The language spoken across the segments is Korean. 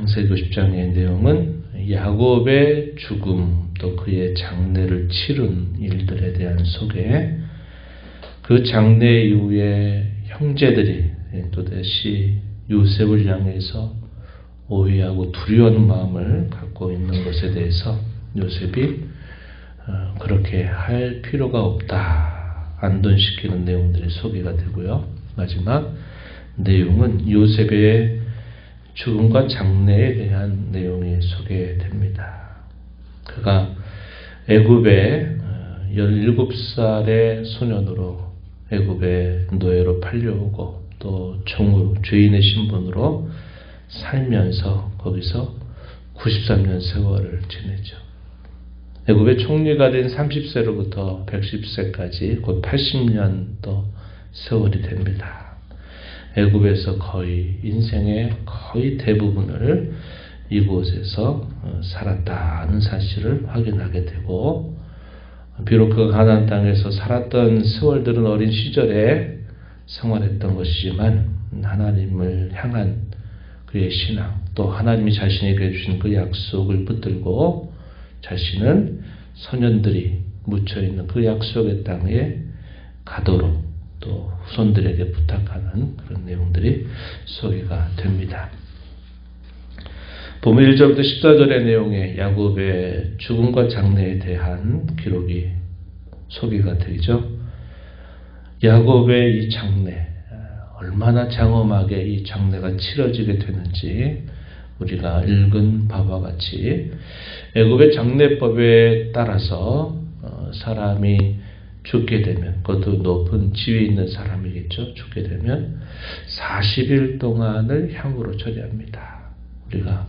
창세기 50장의 내용은 야곱의 죽음 또 그의 장례를 치른 일들에 대한 소개, 그 장례 이후에 형제들이 또다시 요셉을 향해서 오해하고 두려운 마음을 갖고 있는 것에 대해서 요셉이 그렇게 할 필요가 없다 안돈시키는 내용들이 소개가 되고요. 마지막 내용은 요셉의 죽음과 장례에 대한 내용이 소개됩니다. 그가 애굽에 17살의 소년으로 애굽의 노예로 팔려오고 또 종으로 죄인의 신분으로 살면서 거기서 93년 세월을 지내죠. 애굽의 총리가 된 30세로부터 110세까지 곧 80년 또 세월이 됩니다. 애굽에서 거의 인생의 거의 대부분을 이곳에서 살았다는 사실을 확인하게 되고, 비록 그 가나안 땅에서 살았던 세월들은 어린 시절에 생활했던 것이지만 하나님을 향한 그의 신앙, 또 하나님이 자신에게 주신 그 약속을 붙들고 자신은 소년들이 묻혀있는 그 약속의 땅에 가도록 또 후손들에게 부탁하는 그런 내용들이 소개가 됩니다. 보면 1절부터 14절의 내용에 야곱의 죽음과 장례에 대한 기록이 소개가 되죠. 야곱의 이 장례, 얼마나 장엄하게 이 장례가 치러지게 되는지 우리가 읽은 바와 같이 애굽의 장례법에 따라서 사람이 죽게 되면, 그것도 높은 지위에 있는 사람이겠죠. 죽게 되면 40일 동안을 향으로 처리합니다. 우리가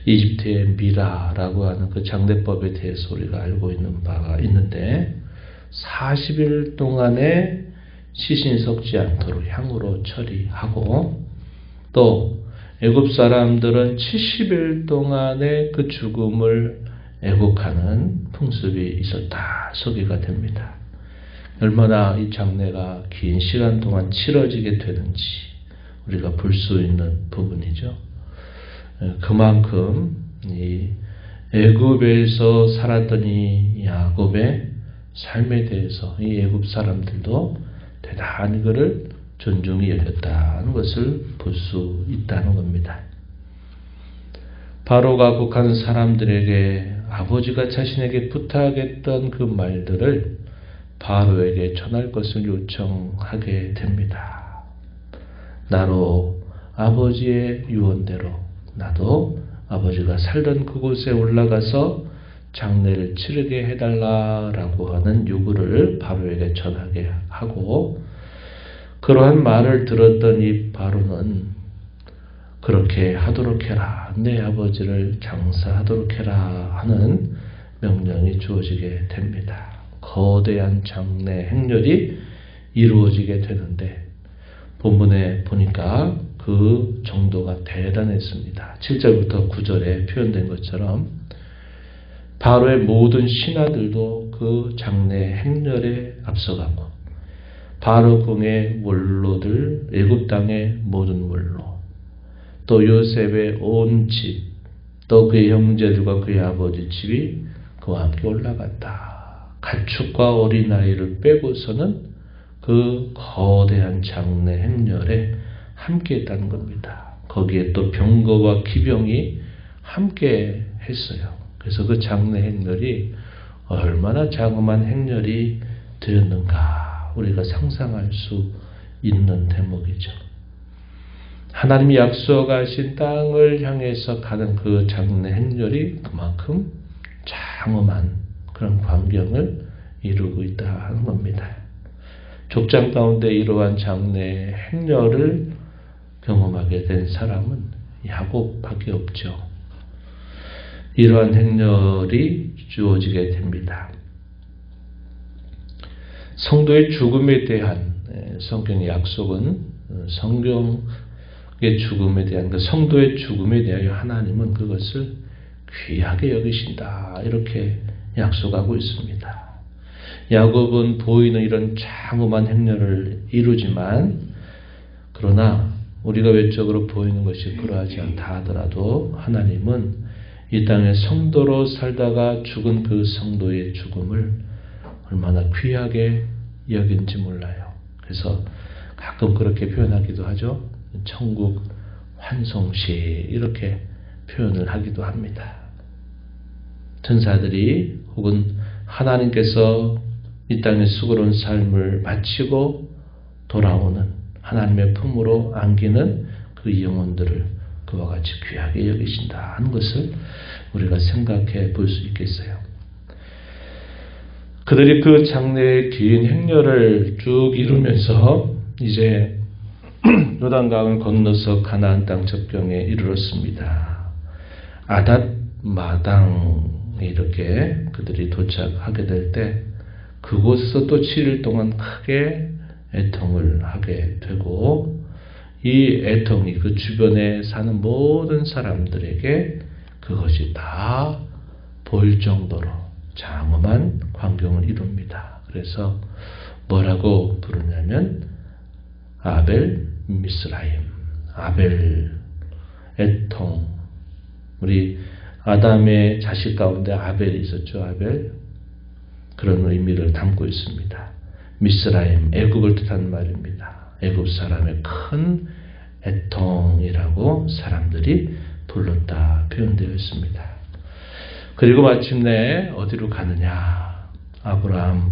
이집트의 미라라고 하는 그 장례법에 대해서 우리가 알고 있는 바가 있는데 40일 동안에 시신이 썩지 않도록 향으로 처리하고, 또 애굽 사람들은 70일 동안의 그 죽음을 애국하는 풍습이 있었다 소개가 됩니다. 얼마나 이 장례가 긴 시간 동안 치러지게 되는지 우리가 볼 수 있는 부분이죠. 그만큼 이 애굽에서 살았던 이 야곱의 삶에 대해서 이 애굽 사람들도 대단히 그를 존중히 여겼다는 것을 볼 수 있다는 겁니다. 바로가 북한 사람들에게 아버지가 자신에게 부탁했던 그 말들을 바로에게 전할 것을 요청하게 됩니다. 나로 아버지의 유언대로 나도 아버지가 살던 그곳에 올라가서 장례를 치르게 해달라라고 하는 요구를 바로에게 전하게 하고, 그러한 말을 들었던 이 바로는 그렇게 하도록 해라, 내 아버지를 장사하도록 해라 하는 명령이 주어지게 됩니다. 거대한 장례 행렬이 이루어지게 되는데 본문에 보니까 그 정도가 대단했습니다. 7절부터 9절에 표현된 것처럼 바로의 모든 신하들도 그 장례 행렬에 앞서가고 바로 궁의 원로들, 애굽 땅의 모든 원로, 또 요셉의 온 집, 또 그의 형제들과 그의 아버지 집이 그와 함께 올라갔다. 가축과 어린아이를 빼고서는 그 거대한 장례 행렬에 함께 했다는 겁니다. 거기에 또 병거와 기병이 함께 했어요. 그래서 그 장례 행렬이 얼마나 장엄한 행렬이 되었는가 우리가 상상할 수 있는 대목이죠. 하나님이 약속하신 땅을 향해서 가는 그 장례 행렬이 그만큼 장엄한 그런 광경을 이루고 있다 하는 겁니다. 족장 가운데 이러한 장례 행렬을 경험하게 된 사람은 야곱밖에 없죠. 이러한 행렬이 주어지게 됩니다. 성도의 죽음에 대한 성경의 약속은 성경의 죽음에 대한 그 성도의 죽음에 대하여 하나님은 그것을 귀하게 여기신다 이렇게 약속하고 있습니다. 야곱은 보이는 이런 장엄한 행렬을 이루지만 그러나 우리가 외적으로 보이는 것이 그러하지 않다 하더라도 하나님은 이 땅에 성도로 살다가 죽은 그 성도의 죽음을 얼마나 귀하게 여긴지 몰라요. 그래서 가끔 그렇게 표현하기도 하죠. 천국 환송시 이렇게 표현을 하기도 합니다. 천사들이 혹은 하나님께서 이 땅의 수고로운 삶을 마치고 돌아오는 하나님의 품으로 안기는 그 영혼들을 그와 같이 귀하게 여기신다 하는 것을 우리가 생각해 볼 수 있겠어요. 그들이 그 장래의 긴 행렬을 쭉 이루면서 이제 요단강을 건너서 가나안 땅 접경에 이르렀습니다. 아닷 마당에 이렇게 그들이 도착하게 될 때 그곳에서 또 7일 동안 크게 애통을 하게 되고 이 애통이 그 주변에 사는 모든 사람들에게 그것이 다 보일 정도로 장엄한 광경을 이룹니다. 그래서 뭐라고 부르냐면 아벨 미스라임, 아벨 애통. 우리 아담의 자식 가운데 아벨이 있었죠. 아벨. 그런 의미를 담고 있습니다. 미스라임, 애굽을 뜻하는 말입니다. 애굽 사람의 큰 애통이라고 사람들이 불렀다 표현되어 있습니다. 그리고 마침내 어디로 가느냐? 아브라함,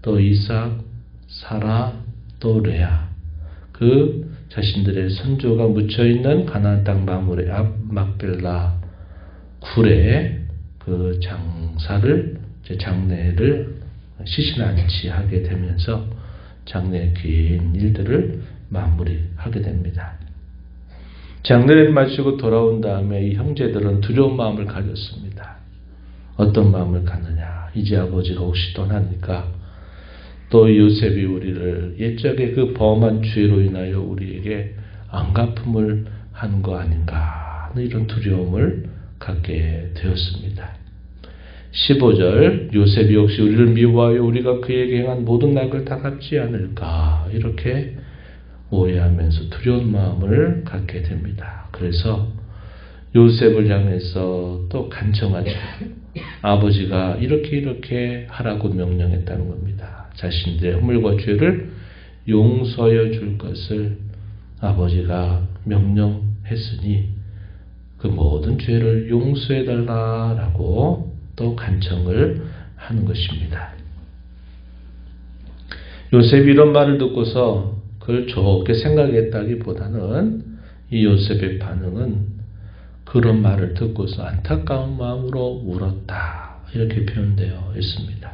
또 이삭, 사라, 또 레아. 그 자신들의 선조가 묻혀있는 가나안 땅 마물의 앞 막벨라 굴에 그 장례를 시신안치 하게 되면서 장래의 긴 일들을 마무리하게 됩니다. 장례를 마치고 돌아온 다음에 이 형제들은 두려운 마음을 가졌습니다. 어떤 마음을 갖느냐? 이제 아버지가 혹시 떠나니까 또 요셉이 우리를 옛적에 그 범한 죄로 인하여 우리에게 안갚음을 한 거 아닌가 하는 이런 두려움을 갖게 되었습니다. 15절 요셉이 혹시 우리를 미워하여 우리가 그에게 행한 모든 낙을 다 갚지 않을까 이렇게 오해하면서 두려운 마음을 갖게 됩니다. 그래서 요셉을 향해서 또 간청하죠. 아버지가 이렇게 하라고 명령했다는 겁니다. 자신들의 허물과 죄를 용서하여 줄 것을 아버지가 명령했으니 그 모든 죄를 용서해 달라라고 또 간청을 하는 것입니다. 요셉이 이런 말을 듣고서 그걸 좋게 생각했다기보다는 이 요셉의 반응은 그런 말을 듣고서 안타까운 마음으로 울었다 이렇게 표현되어 있습니다.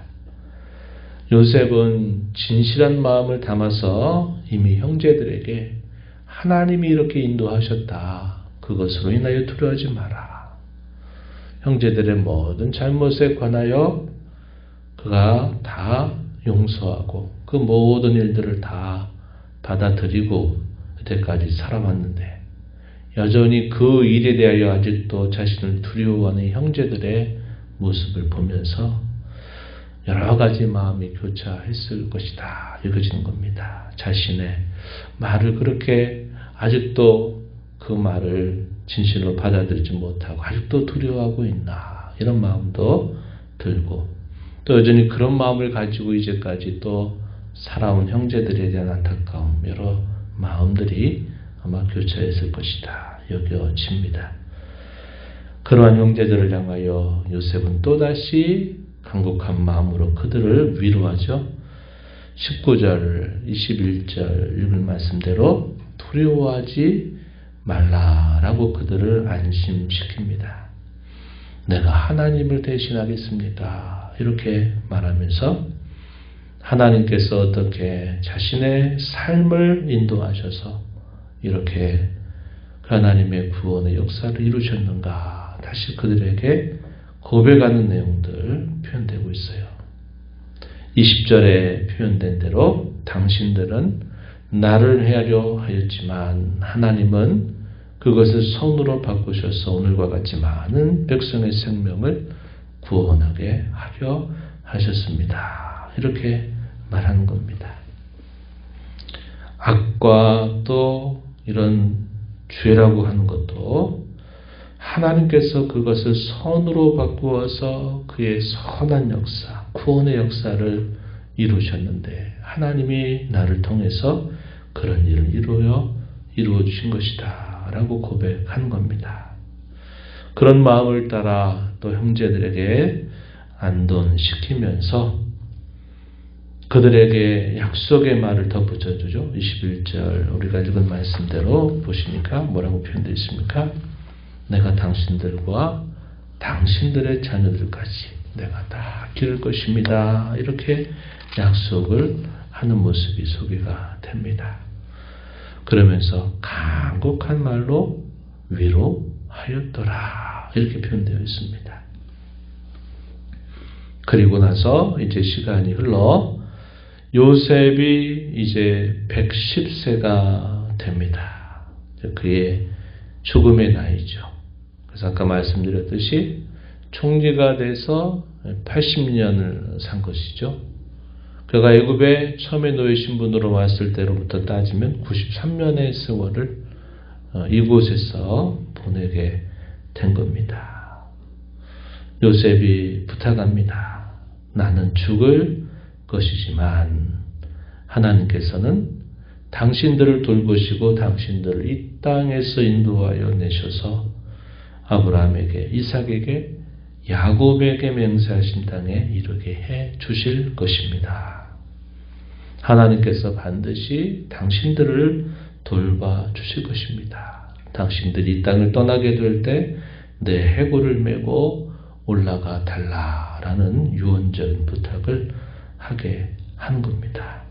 요셉은 진실한 마음을 담아서 이미 형제들에게 하나님이 이렇게 인도하셨다. 그것으로 인하여 두려워하지 마라. 형제들의 모든 잘못에 관하여 그가 다 용서하고 그 모든 일들을 다 받아들이고 그때까지 살아왔는데 여전히 그 일에 대하여 아직도 자신을 두려워하는 형제들의 모습을 보면서 여러 가지 마음이 교차했을 것이다 여겨지는 겁니다. 자신의 말을 그렇게 아직도 그 말을 진실로 받아들이지 못하고 아직도 두려워하고 있나 이런 마음도 들고 또 여전히 그런 마음을 가지고 이제까지 또 살아온 형제들에 대한 안타까움 여러 마음들이 아마 교차했을 것이다 여겨집니다. 그러한 형제들을 향하여 요셉은 또다시 간곡한 마음으로 그들을 위로하죠. 19절 21절 읽은 말씀대로 두려워하지 말라라고 그들을 안심시킵니다. 내가 하나님을 대신하겠습니다. 이렇게 말하면서 하나님께서 어떻게 자신의 삶을 인도하셔서 이렇게 하나님의 구원의 역사를 이루셨는가 다시 그들에게 고백하는 내용들 표현되고 있어요. 20절에 표현된 대로 당신들은 나를 헤아려 하였지만 하나님은 그것을 선으로 바꾸셔서 오늘과 같이 많은 백성의 생명을 구원하게 하려 하셨습니다. 이렇게 말하는 겁니다. 악과 또 이런 죄라고 하는 것도 하나님께서 그것을 선으로 바꾸어서 그의 선한 역사, 구원의 역사를 이루셨는데 하나님이 나를 통해서 그런 일을 이루어 주신 것이다 라고 고백한 겁니다. 그런 마음을 따라 또 형제들에게 안돈시키면서 그들에게 약속의 말을 덧붙여주죠. 21절 우리가 읽은 말씀대로 보시니까 뭐라고 표현되어 있습니까? 내가 당신들과 당신들의 자녀들까지 내가 다 기를 것입니다. 이렇게 약속을 하는 모습이 소개가 됩니다. 그러면서 간곡한 말로 위로하였더라 이렇게 표현되어 있습니다. 그리고 나서 이제 시간이 흘러 요셉이 이제 110세가 됩니다. 그의 죽음의 나이죠. 그래서 아까 말씀드렸듯이 총리가 돼서 80년을 산 것이죠. 그가 애굽에 처음에 노예 신분으로 왔을 때로부터 따지면 93년의 세월을 이곳에서 보내게 된 겁니다. 요셉이 부탁합니다. 나는 죽을 것이지만 하나님께서는 당신들을 돌보시고 당신들을 이 땅에서 인도하여 내셔서 아브라함에게, 이삭에게, 야곱에게 맹세하신 땅에 이르게 해 주실 것입니다. 하나님께서 반드시 당신들을 돌봐 주실 것입니다. 당신들이 이 땅을 떠나게 될 때 내 해골을 메고 올라가 달라라는 유언적인 부탁을 하게 한 겁니다.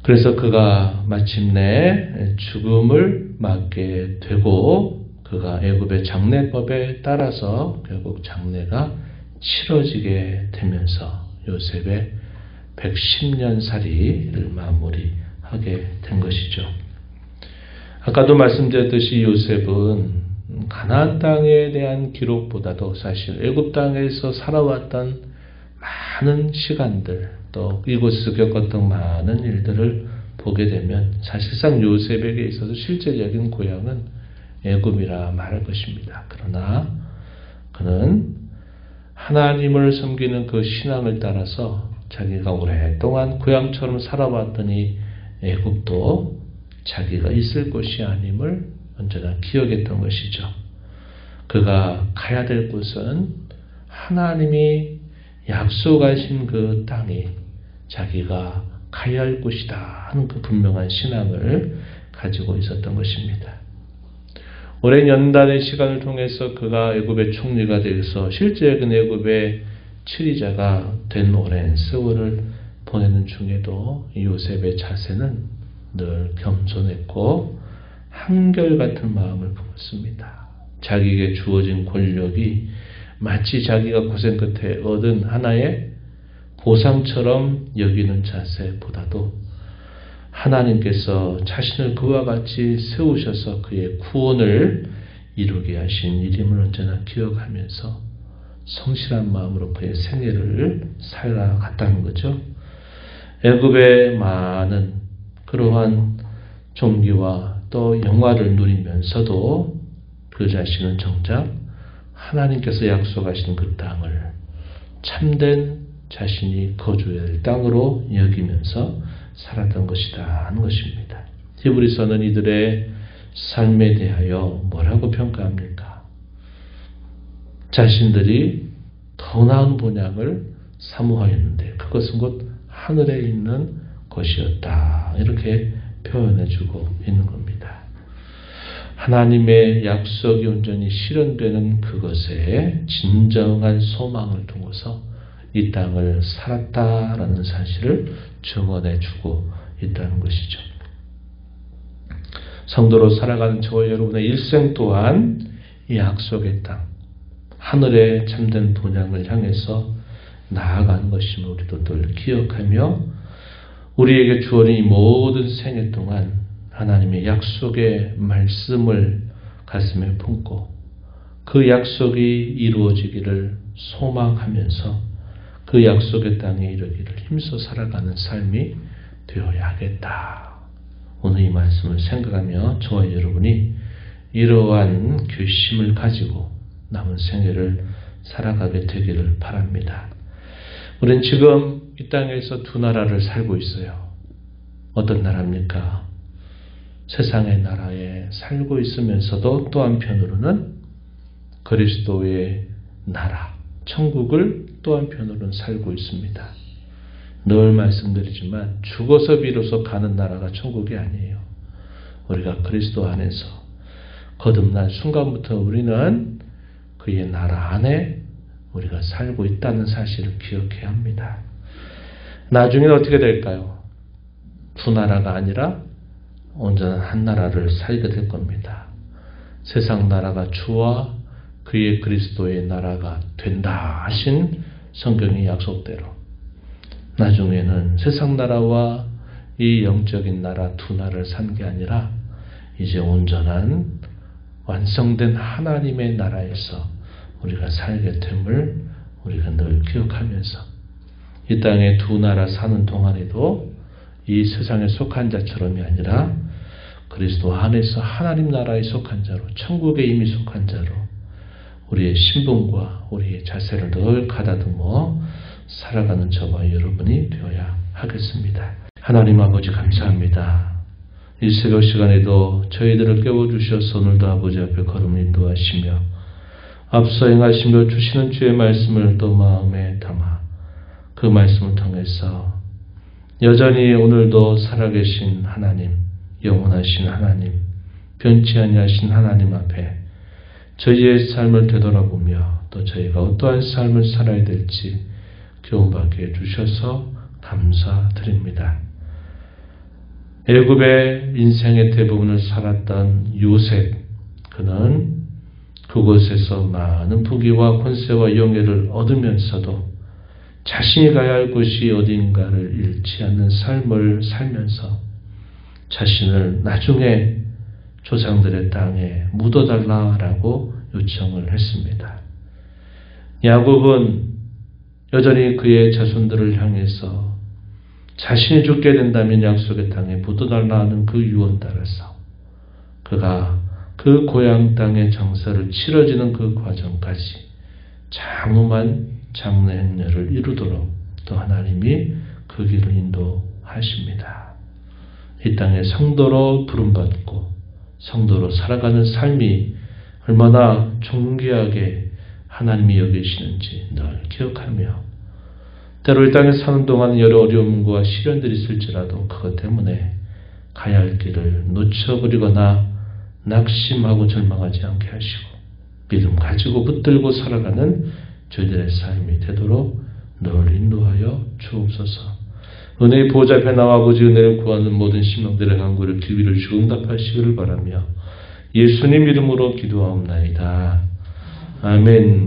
그래서 그가 마침내 죽음을 맞게 되고 그가 애굽의 장례법에 따라서 결국 장례가 치러지게 되면서 요셉의 110년 살이를 마무리하게 된 것이죠. 아까도 말씀드렸듯이 요셉은 가나안 땅에 대한 기록보다도 사실 애굽 땅에서 살아왔던 많은 시간들 또 이곳에서 겪었던 많은 일들을 보게 되면 사실상 요셉에게 있어서 실제적인 고향은 애굽이라 말할 것입니다. 그러나 그는 하나님을 섬기는 그 신앙을 따라서 자기가 오랫동안 고향처럼 살아왔더니 애굽도 자기가 있을 곳이 아님을 언제나 기억했던 것이죠. 그가 가야 될 곳은 하나님이 약속하신 그 땅이 자기가 가야 할 곳이다 하는 그 분명한 신앙을 가지고 있었던 것입니다. 오랜 연단의 시간을 통해서 그가 애굽의 총리가 되어서 실제 그 애굽의 치리자가 된 오랜 세월을 보내는 중에도 요셉의 자세는 늘 겸손했고 한결같은 마음을 품었습니다. 자기에게 주어진 권력이 마치 자기가 고생 끝에 얻은 하나의 보상처럼 여기는 자세보다도 하나님께서 자신을 그와 같이 세우셔서 그의 구원을 이루게 하신 일임을 언제나 기억하면서 성실한 마음으로 그의 생애를 살아갔다는 거죠. 애굽의 많은 그러한 종기와 또 영화를 누리면서도 그 자신은 정작 하나님께서 약속하신 그 땅을 참된 자신이 거주해야 할 땅으로 여기면서 살았던 것이다 하는 것입니다. 히브리서는 이들의 삶에 대하여 뭐라고 평가합니까? 자신들이 더 나은 본향을 사모하였는데 그것은 곧 하늘에 있는 것이었다. 이렇게 표현해주고 있는 겁니다. 하나님의 약속이 온전히 실현되는 그것에 진정한 소망을 두고서 이 땅을 살았다라는 사실을 증언해주고 있다는 것이죠. 성도로 살아가는 저와 여러분의 일생 또한 이 약속의 땅, 하늘의 참된 본향을 향해서 나아가는 것임을 우리도 늘 기억하며 우리에게 주어진 이 모든 생애 동안 하나님의 약속의 말씀을 가슴에 품고 그 약속이 이루어지기를 소망하면서 그 약속의 땅에 이르기를 힘써 살아가는 삶이 되어야 하겠다. 오늘 이 말씀을 생각하며 저와 여러분이 이러한 결심을 가지고 남은 생애를 살아가게 되기를 바랍니다. 우리는 지금 이 땅에서 두 나라를 살고 있어요. 어떤 나라입니까? 세상의 나라에 살고 있으면서도 또 한편으로는 그리스도의 나라, 천국을 또 한편으로는 살고 있습니다. 늘 말씀드리지만 죽어서 비로소 가는 나라가 천국이 아니에요. 우리가 그리스도 안에서 거듭난 순간부터 우리는 그의 나라 안에 우리가 살고 있다는 사실을 기억해야 합니다. 나중에는 어떻게 될까요? 두 나라가 아니라 온전한 한 나라를 살게 될 겁니다. 세상 나라가 주와 그의 그리스도의 나라가 된다 하신 성경의 약속대로 나중에는 세상 나라와 이 영적인 나라 두 나라를 산 게 아니라 이제 온전한 완성된 하나님의 나라에서 우리가 살게 됨을 우리가 늘 기억하면서 이 땅에 두 나라 사는 동안에도 이 세상에 속한 자처럼이 아니라 그리스도 안에서 하나님 나라에 속한 자로 천국에 이미 속한 자로 우리의 신분과 우리의 자세를 늘 가다듬어 살아가는 저와 여러분이 되어야 하겠습니다. 하나님 아버지 감사합니다. 이 새벽 시간에도 저희들을 깨워주셔서 오늘도 아버지 앞에 걸음을 인도하시며 앞서 행하시며 주시는 주의 말씀을 또 마음에 담아 그 말씀을 통해서 여전히 오늘도 살아계신 하나님, 영원하신 하나님, 변치 아니하신 하나님 앞에 저희의 삶을 되돌아보며 또 저희가 어떠한 삶을 살아야 될지 교훈받게 해주셔서 감사드립니다. 애굽의 인생의 대부분을 살았던 요셉, 그는 그곳에서 많은 부귀와 권세와 영예를 얻으면서도 자신이 가야 할 곳이 어딘가를 잃지 않는 삶을 살면서 자신을 나중에 조상들의 땅에 묻어달라라고 요청을 했습니다. 야곱은 여전히 그의 자손들을 향해서 자신이 죽게 된다면 약속의 땅에 묻어달라는 그 유언 따라서 그가 그 고향 땅의 정서를 치러지는 그 과정까지 장엄한 장래 행렬을 이루도록 또 하나님이 그 길을 인도하십니다. 이 땅에 성도로 부름받고 성도로 살아가는 삶이 얼마나 존귀하게 하나님이 여기시는지 늘 기억하며 때로 이 땅에 사는 동안 여러 어려움과 시련들이 있을지라도 그것 때문에 가야 할 길을 놓쳐버리거나 낙심하고 절망하지 않게 하시고 믿음 가지고 붙들고 살아가는 저희들의 삶이 되도록 늘 인도하여 주옵소서. 은혜의 보좌 앞에 나와 아버지 은혜를 구하는 모든 심령들의 간구를 귀를 주시고 응답하시기를 바라며 예수님 이름으로 기도하옵나이다. 아멘.